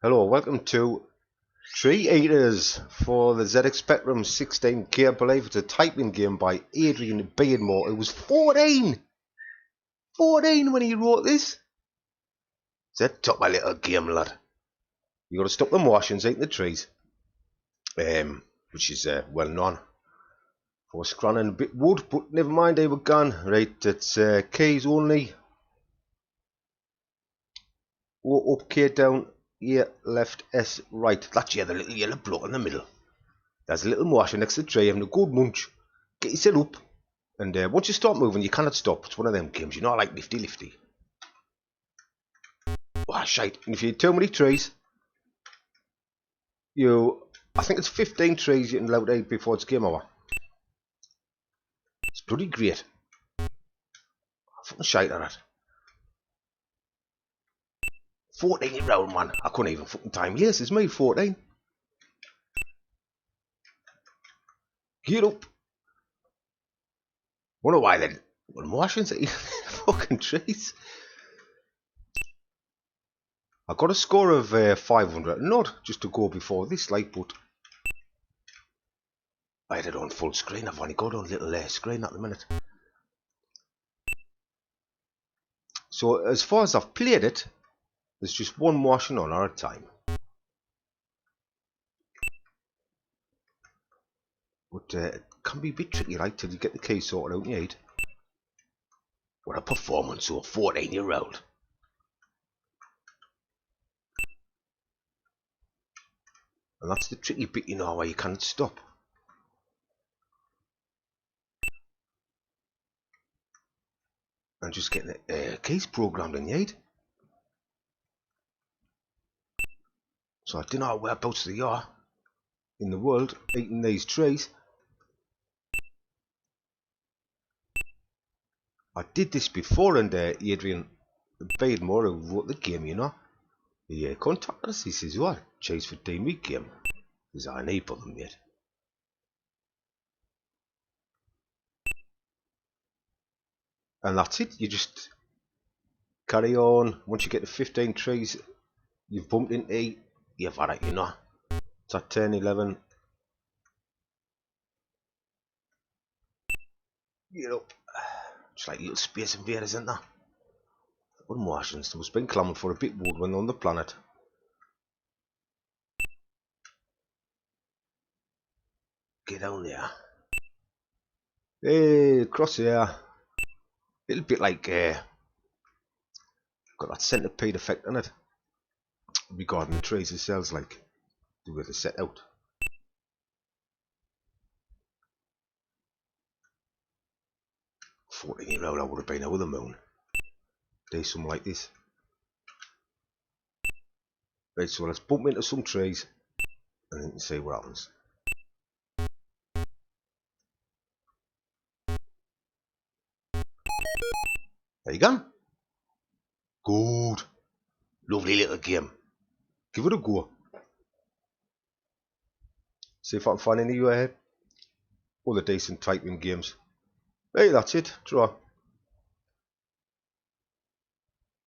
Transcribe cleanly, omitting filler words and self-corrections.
Hello, welcome to Tree Eaters for the ZX Spectrum 16K. I believe it's a typing game by Adrian Beardmore. It was 14 when he wrote this. That took my little game, lad. You got to stop the Martians eating the trees, which is well known for scranning a bit wood, but never mind, they were gone. Right, it's keys only. O up, K down, A left, S right. That's the little yellow block in the middle. There's a little Martian next to the tree having a good munch. Get yourself up, and once you start moving, you cannot stop. It's one of them games, you know, like lifty. Oh, shite. And if you hit too many trees, I think it's 15 trees you can allow to eat before it's game over. It's bloody great. I'm fucking shite at it. 14-year-old man. I couldn't even fucking time. Yes, it's me, 14. Get up. Wonder why then. Well, Martians eat fucking trees. I got a score of 500. Not just to go before this, like, but I had it on full screen. I've only got on little screen at the minute. So as far as I've played it, there's just one Martian on at a time. But it can be a bit tricky, right, till you get the key sorted out in your head. What a performance of a 14-year-old. And that's the tricky bit, you know, where you can't stop. And just getting the keys programmed in your head. So I don't know whereabouts they are in the world eating these trees. I did this before, and Adrian Beardmore, who wrote the game, you know, he contacted us. He says, "What? Chase for Team Week game? Because I ain't for them yet." And that's it. You just carry on. Once you get to 15 trees, you've bumped into 8. You've had it, you know. It's at 10, 11. Get up. It's like little space invaders, isn't there? What Martians? They must have been clamoring for a bit wood when they're on the planet. Get down there. Hey, across here. Little bit like got that centipede effect on it regarding the trees themselves, like the way they're set out. "14-year-old, I would have been over the moon. Do something like this." Right, so let's bump into some trees and then see what happens. There you go. Good. Lovely little game. Give it a go. See if I can find any other decent typing games. Hey, that's it. Draw.